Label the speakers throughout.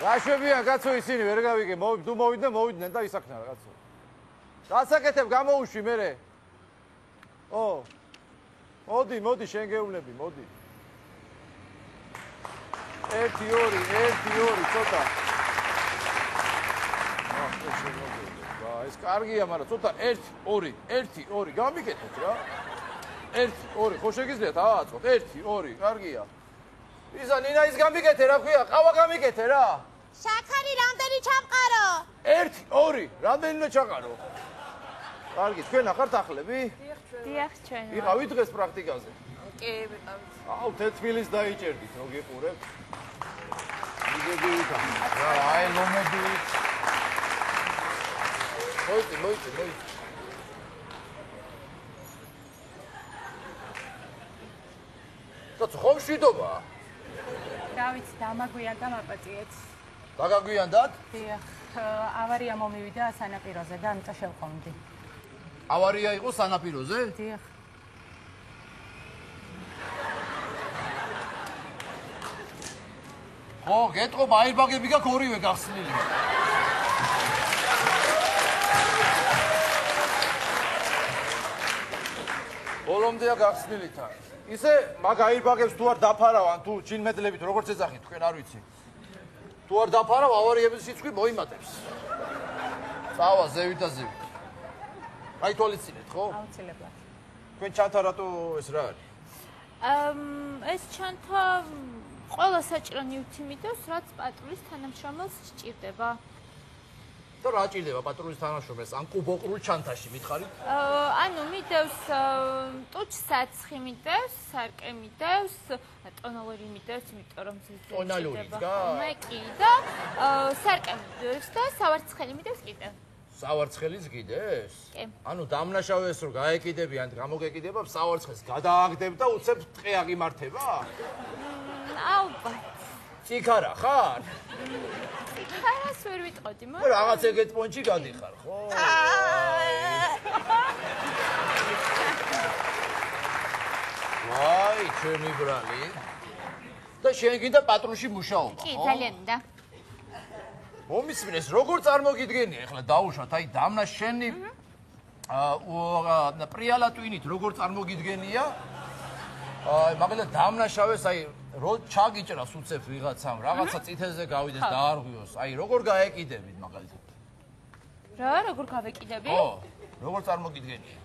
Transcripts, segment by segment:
Speaker 1: გაშვებიან კაცო ისინი ვერ გავიგე თუ მოვიდნენ და ისაქნა კაცო დასაკეთებ გამოუშვი მერე ო მოდი შენ გეუბნები მოდი 1-2 ცოტა ეს კარგია მაგრამ ცოტა 1-2 გამიგეთოთ რა 1-2 ხო შეგიძლიათ ააწყოთ 1-2 კარგია ისა ნინა ის გამიგეთე რა ქვია ყავა გამიგეთე რა
Speaker 2: შაქარი რამდენი ჩამყარო
Speaker 1: 1-2 რამდენიმე ჩაყარო კარგი თქვენ ახართ ახლები
Speaker 2: დიახ ჩვენ
Speaker 1: იყავით დღეს პრაქტიკაზე
Speaker 2: კი ვიყავით
Speaker 1: აუ თეთბილის დაიჭერდით რო გიყურებთ მიგებითა რა აი ლომებივით მოიწი კაცო ხომ შვიდობა
Speaker 2: რა ვიცი დამაგვიანდა მაპატიეთ
Speaker 1: დაგაგვიანდათ
Speaker 2: დიახ ავარია მომივიდა სანაპიროზე და ამიტომ შევყავდი
Speaker 1: ავარია იყო სანაპიროზე
Speaker 2: დიახ
Speaker 1: ხო გეტყობ აირბაგები გაქვს ორივე გახსნილი ბოლომდეა გახსნილი თან ისე მაგ აირბაგებს თუ არ დაფარავან თუ ჩინმედლებით როგორც ეძახით თქვენ არ ვიცი თუ არ დაფარავ ავარიების სიცხი მოიმატებს წავა ზევით და ზევით აი თვალიცინეთ ხო
Speaker 2: აუცილებლად
Speaker 1: თქვენ ჩანთა რატო ეს რა არის
Speaker 2: ეს ჩანთა ყველა საჭირო ნივთი მიდევს რაც პატრულის თანამშრომელს სჭირდება
Speaker 1: და რა ჭირდება პატრულის თანამშრომელს ან კუბოყრულ ჩანთაში მითხარით
Speaker 2: ანუ მიდევს ტუჩსაცხი მიდევს სარკე მიდევს ტონალური მიდევს იმიტომ რომ
Speaker 1: ტონალურიც
Speaker 2: მე კი და სარკე მიდევს და სავარცხელი მიდევს კიდევ
Speaker 1: სავარცხელიც გიდეს?
Speaker 2: კი.
Speaker 1: ანუ დამნაშავეს რო გაეკიდებიან, გამოგეკიდება, სავარცხელს გადააგდებ და უცებ ტყე აღიმართება?
Speaker 2: ალბათ.
Speaker 1: ციქარა ხარ?
Speaker 2: ციქარას ვერ ვიტყოდი, მაგრამ
Speaker 1: რაღაც ეგეთ პონჩი გადიხარ, ხო? ვაი, ჩემი ბრალი. და შენ გინდა პატრულში მუშაობა, ხო?
Speaker 2: კი, ძალიან მინდა.
Speaker 1: მომისმინეს, როგორ წარმოგიდგენია, ეხლა დაუშვათ, აი დამნა შენი პრიალა ტვინით როგორ წარმოგიდგენია? აი, მაგალითად დამნაშავეს, აი, რო ჩაგიჭრას უცებ ვიღაცამ, რაღაცა წითელზე გავიდეს დაარღვიოს, აი, როგორ გაეკიდებით მაგალითად?
Speaker 2: რა, როგორ გავეკიდები?
Speaker 1: ხო, როგორ წარმოგიდგენია?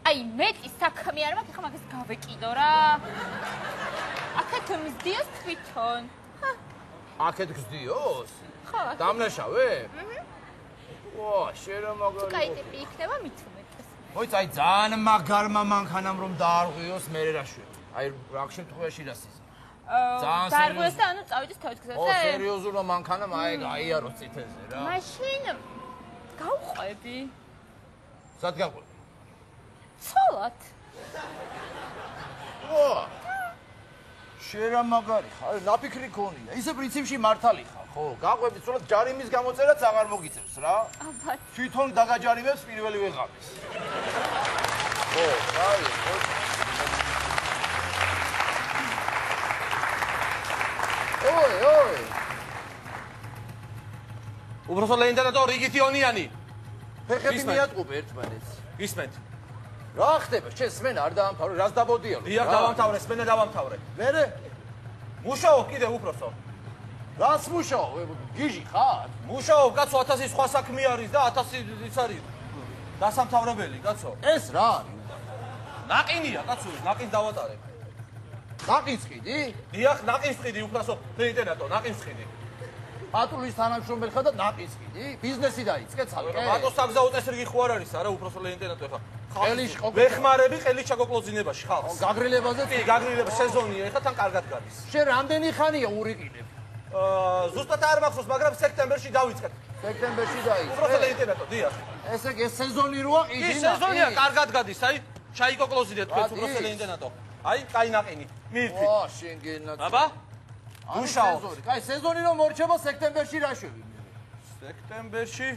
Speaker 2: აი, მეტი საქმე არ მაქვს, ეხლა მაგას გავეკიდო რა. აქეთ მზდიოს თვითონ.
Speaker 1: აქეთ გზდიოს?
Speaker 2: ხო.
Speaker 1: დამნაშავე? ვა, შენ რა მაგარი.
Speaker 2: კაი ტიპი იქნება მით უმეტეს.
Speaker 1: მოიც აი ძალიან მაგარმა მანქანამ რომ დაარღვიოს მე რა შვი. აი რა შემთხვევაში რასიზა.
Speaker 2: დაარღვიოს და ანუ წავიდეს თავის გზაზე.
Speaker 1: ო, სერიოზულმა მანქანამ აი გაიაროს წითელზე რა.
Speaker 2: მაშინ გავყვები.
Speaker 1: სად გავყვები?
Speaker 2: ცოლად.
Speaker 1: ვა. შენ რა მაგარი ხარ? ნაფიქრი ქონია. ისე პრინციპში მართალი ხარ, ხო? გაყვები ცოლად ჯარიმის გამოწერაც აღარ მოგიწევს რა.
Speaker 2: ალბათ.
Speaker 1: თვითონ დაგაჯარიმებს პირველი ვეღამის. ხო, აი, ხო. ой.
Speaker 3: უბრალოდ ლეინდანატო რიგითიონიანი.
Speaker 1: ფეხები მიატყუპე ერთმანეთს.
Speaker 3: გისმენთ.
Speaker 1: რა ხდება? შენ სმენა არ დაამთავრე, რას დაბოდიალო?
Speaker 3: დიახ, დავამთავრე, სმენა დავამთავრე.
Speaker 1: მერე?
Speaker 3: მუშაობ კიდე უბრალოდ.
Speaker 1: რას მუშაობ? გიჟი ხარ?
Speaker 3: მუშაობ, კაცო, 1000 სხვა საქმე არის და 1000 ის არის. დასამთავრებელი, კაცო.
Speaker 1: ეს რა არის?
Speaker 3: ნაყინია, კაცო, ნაყინს დავატარებ.
Speaker 1: ნაყინს ყიდი?
Speaker 3: დიახ, ნაყინს ყიდი, უბრალოდ ლეინდანატო, ნაყინს ყიდი.
Speaker 1: პატრულის თანამშრომელი ხარ და ნაყინს ყიდი? ბიზნესი დაიწყე ცალკე?
Speaker 3: მარტო საგზაო წესრიგი ხო არ არის, არა, უბრალოდ ლეინდანატო ეხა.
Speaker 1: ყელის
Speaker 3: ვეხმარები ყელის ჩაგოკლოზინებაში ხალხს.
Speaker 1: გაგრილებაზე?
Speaker 3: კი, გაგრილება სეზონია, ეხა თან კარგად გადის.
Speaker 1: შენ რამდენი ხანია ურიყინებ?
Speaker 3: ზუსტად არ მახსოვს, მაგრამ სექტემბერში დავიწყეთ.
Speaker 1: სექტემბერში დაიწყე?
Speaker 3: უბრალოდ ლეინდანატო, დიახ.
Speaker 1: ესე ეს სეზონი როა ყიდი?
Speaker 3: კი, სეზონია კარგად გადის, აი, ჩაიკოკლოზინეთ თქვენ უბრალოდ ლეინდანატო. აი, კაი ნაყინი. მივთი.
Speaker 1: ვა, შენ გენაც.
Speaker 3: აბა? მუშაობ.
Speaker 1: კაი, სეზონი რომ მორჩება სექტემბერში რა შვები?
Speaker 3: სექტემბერში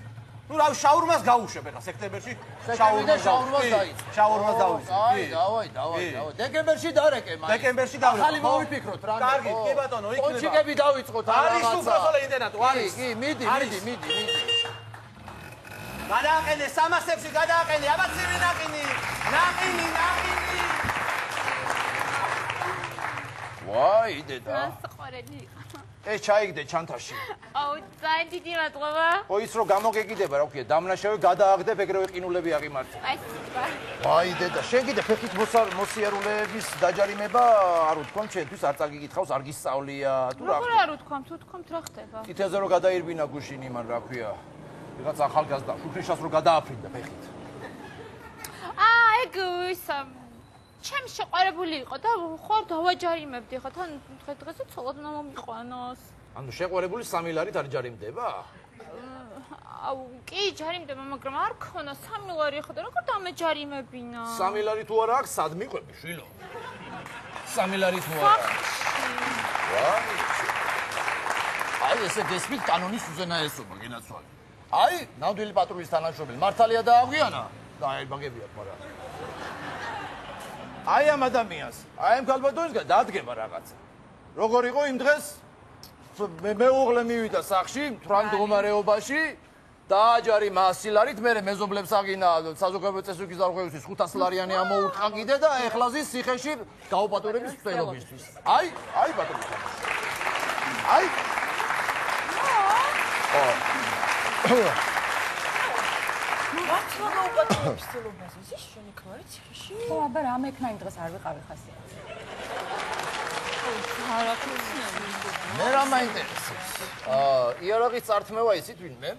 Speaker 3: ნუ რა შაურმას გაუშვებ ახლა სექტემბერში.
Speaker 1: შაურმას დაიწყო.
Speaker 3: შაურმას დავიწყე.
Speaker 1: აი, დავაი. დეკემბერში დარეკე მაინც.
Speaker 3: დეკემბერში დავიწყე.
Speaker 1: ახალი მოვიფიქროთ რა.
Speaker 3: კარგი, კი ბატონო, იქნება.
Speaker 1: კონჩიკები დავიწყოთ რა.
Speaker 3: არის უბრალოდ ინტერნეტი, არის.
Speaker 1: კი, მიდი.
Speaker 3: გადააყენე 300-ში გადააყენე, აბა ცივი ნაყინი. ნაყინი.
Speaker 1: ვაი, დედა.
Speaker 2: ასყორელი.
Speaker 1: ეს ჩაიგდე ჩანთაში.
Speaker 2: აუ, ძალიან დიდი მადლობა.
Speaker 1: ხო ის რო გამოგეკიდება, რა ვქია, დამნაშავე გადააგდებ, ეგრევე ყინულები აღიმართე.
Speaker 2: აი, სიტყვა.
Speaker 1: ვაი, დედა, შენ კიდე ფეხით მოსიარულეების დაჯარიმება არ უთქვამ, ჩვენთვის არ წაგიკითხავს, არ გისწავლია, თუ რა.
Speaker 2: როგორ არ უთქვამთ, უთქვამთ რა ხდება?
Speaker 1: თითაზე რო გადაირბინა გუშინ იმან, რა ვქია. ვიღაც ახალგაზრდა, შუქრიშას რო გადააფრინდა ფეხით.
Speaker 2: ეგ ის ჩემს შეყარებული იყო და ხარ დავაჯარიმებდი ხა თან დღეს-დღესაც ცოლად უნდა მომიყვანოს.
Speaker 1: ანუ შეყვარებული 3 ლარით არ ჯარიმდება?
Speaker 2: აუ, კი, ჯარიმდება, მაგრამ არ ქონა 3 ლარი ხო და როგორ დამეჯარიმებინა?
Speaker 1: 3 ლარი თუ არა აქვს, სად მიყვები, შვილო? 3 ლარი თუ არა. ვაი. აი ესე გესმით კანონის უზენაესობა გენაცვალე. აი, ნამდვილი პატრულის თანამშრომელი მართალია დააგვიანა? დააერბაგებიათ, მაგრამ აი ამ ადამიანს, აი ამ ქალბატონისგან დადგება რაღაცა. როგორ იყო იმ დღეს მეუღლე მივიდა სახლში, მთვრან მდგომარეობაში, დააჯარიმა 100 ლარით, მე მეზობლებს აგინა საზოგადოებრივი წესრიგის დარღვევისთვის 500 ლარიანი ამოურტყა კიდე და ეხლა ზის ციხეში გაუპატრონების მცდელობისთვის. აი ბატონო. აი.
Speaker 4: მართლა გაუპატრონების მცდელობაზე ის შენი ქმარი ციხეში?
Speaker 5: ხო, აბა რა მექნა იმ დღეს არ ვიყავი ხასი.
Speaker 1: მე რა მაინტერესებს? იარაღის წართმევა იცით ვინმე?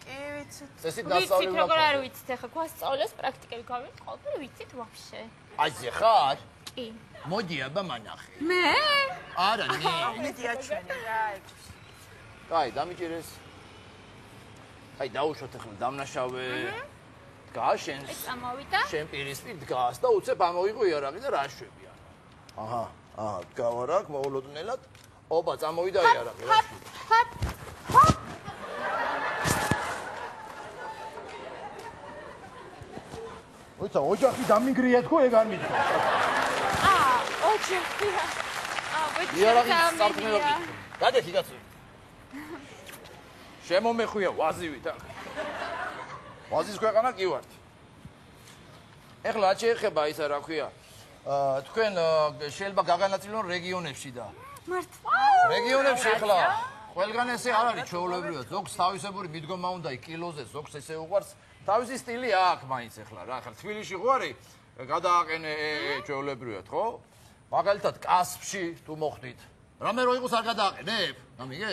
Speaker 4: კი, ვიცით.
Speaker 1: წესით
Speaker 2: ვიცით
Speaker 1: დასწავლება.
Speaker 2: როგორ არ ვიცით ახლა გვასწავლეს პრაქტიკები გავიგეთ ყოველდღე ვიცით ვაფშე.
Speaker 1: აიზე ხარ?
Speaker 2: კი.
Speaker 1: მოდი აბა მანახე.
Speaker 2: მე?
Speaker 1: არა, ნე.
Speaker 4: მედია ჩვენი რა ეგ.
Speaker 1: აი, დამიჭირეს. აი, დაუშვათ ახლა დამნაშავე. დგას შენს.
Speaker 2: ეს ამოვიდა.
Speaker 1: შენ პირისპირ დგას და უცებ ამოიღო იარაღი და რა შვები არა. აჰა, დგავარ აქ მოულოდნელად. ოპა, წამოვიდა იარაღი. რა შვები. ოცა, ოჯახი დამიგრია თქო, ეგ არ მიდგა.
Speaker 2: ოჯახია.
Speaker 1: იარაღის წართმევა გიქნა. გადაიხი კაცო. შემომეხვია ვაზივით აქ. ვაზის ქვეყანა კი ვართ. ეხლა რა შეეხება ისა რა ქვია? თქვენ შეიძლება გაგანაწილონ რეგიონებში და
Speaker 2: მართლა?
Speaker 1: რეგიონებში ეხლა ყველგან ესე არ არის ჩვეულებრივად. ზოგს თავისებური მიდგომა უნდა კილოზე, ზოგს ესე უყვარს. თავისი სტილი აქვს მაინც ეხლა რა. ახლა თბილისში ხო არის გადააყენე ჩვეულებრივად, ხო? მაგალითად კასპში თუ მოხდით. რამე რო იყოს არ გადააყენებ? გამიგე?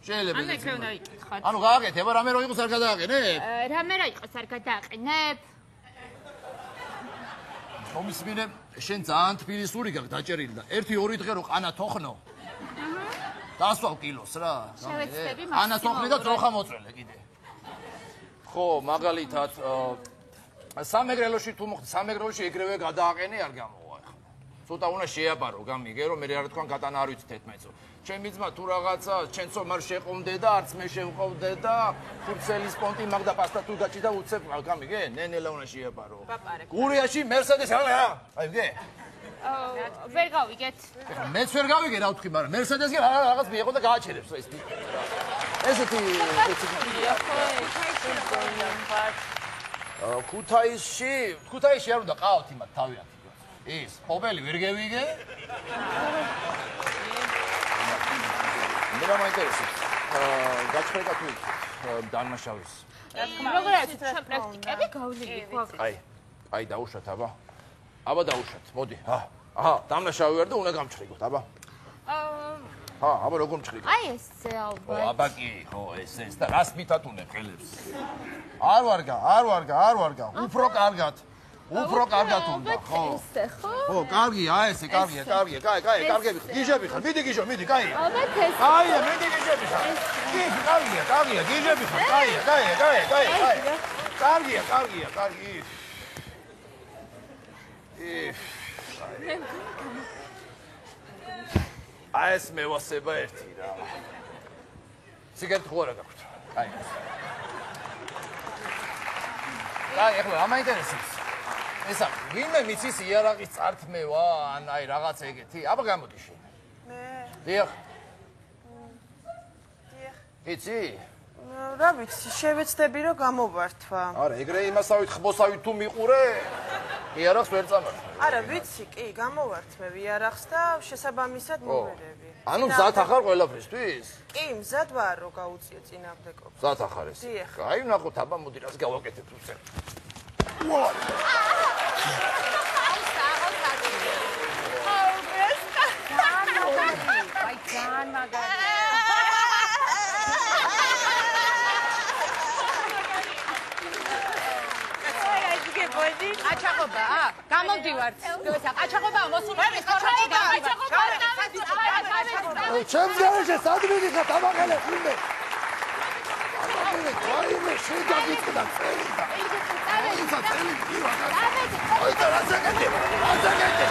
Speaker 1: შეიძლება
Speaker 2: ამე ქრე უნდა იკითხოთ.
Speaker 1: ანუ გააკეთებ, რამე რო იყოს არ გადააყენებ?
Speaker 2: რამე რა იყოს არ გადააყენებ?
Speaker 1: მომისმინე, შენ ძალიან თბილისური გაქვს დაჭერილი და 1-2 დღე რო ყანა თოხნო. დასვალ კილოს რა.
Speaker 2: შევეცდები
Speaker 1: ყანა თოხნი და ძროხა მოწრელე კიდე. ხო, მაგალითად სამეგრელოში თუ მოხდა, სამეგრელოში ეგრევე გადააყენე არ გამოვა ახლა. ცოტა უნდა შეაბარო, გამიგე რომ მე რა თქვა კატანა არ ვიცით ერთმანეთსო. ჩემი ძმა თუ რაღაცა ჩემსო მარ შეყომდე და არც მე შევყოვდე და ფურცელის პონტი მაგდა პასტა თუ გაჭიდა უცებ გამიგე? ნენელა უნდა შეაბარო. გურიაში მერსედეს აი ვიგე?
Speaker 2: ვერ გავიგეთ.
Speaker 1: ეხლა მეც ვერ გავიგე რა ვთქვი, მაგრამ მერსედესი რაღაც მიეყო და გააჩერებს ეს ტიპი. ესეთი ქუთაისში არ უნდა ყავთ იმათ თავიანთი. ის პოპელი ვერ გევიგე? მე რა მაინტერესებს? გაჩხრეკა თუ დამნაშავის.
Speaker 2: როგორ არის ჩვენ პრაქტიკები გავლილი გვაქვს?
Speaker 1: აი დაუშვათ აბა. აბა დაუშვათ, მოდი. აჰა, დამნაშავე ვარ და უნდა გამჩხრიკოთ, აბა. აბა როგორ მჩხრიკოთ?
Speaker 2: აი ესე ალბათ.
Speaker 1: აბა კი, ხო, ეს და რას მითათუნებ ხელებს? არ ვარგა, უფრო კარგად. უფრო კარგად უნდა, ხო?
Speaker 2: ესე ხო?
Speaker 1: ხო, კარგია, ესე, კარგია. კარგები ხარ. გიჟები ხარ. მიდი გიჟო, მიდი, კაი.
Speaker 2: ალბათ ეს.
Speaker 1: კაია, მიდი გიჟები ხარ. კი, კარგია, გიჟები ხარ. კაია. კარგია, კარგი. აი ეს მევასება ერთი რა. სიგარეტი ხო არა გაქვთ? აი. აი, ეხლა რა მაინტერესებს? ესა, ვინმე მიცის იარაღის წართმევა, ან აი რაღაც ეგეთი? აბა გამოდი შენ.
Speaker 4: მე
Speaker 1: დიახ,
Speaker 4: დიახ.
Speaker 1: იცი?
Speaker 4: რა ვიცი, შევეცდები რომ გამოვართვა.
Speaker 1: არა, ეგრე იმასავით ხმოსავით თუ მიყურე, იარაღს ვერ წამართვა.
Speaker 4: არა, ვიცი, კი, გამოვართმევ იარაღს და შესაბამისად მოვერევი.
Speaker 1: ანუ მზად ახარ ყველაფრისთვის?
Speaker 4: კი, მზად ვარ რომ გაუწიო წინამდებობს.
Speaker 1: მზად ახარ ეს.
Speaker 4: დიახ.
Speaker 1: აი, ნახოთ, აბა მოდი რას გავაკეთებ უცებ.
Speaker 5: აი ძალიან მაგარი. აჩაღობა? გამოდივართ. აჩაღობა მოსულები ხორხი გამოდივართ.
Speaker 1: ჩემს გარეშე სად მიდიხარ დამახელე ვინმე? ვაიმე, შენ დაგიწყდა წელი და. აი, და რა ზაგეთე? რა ზაგეთე?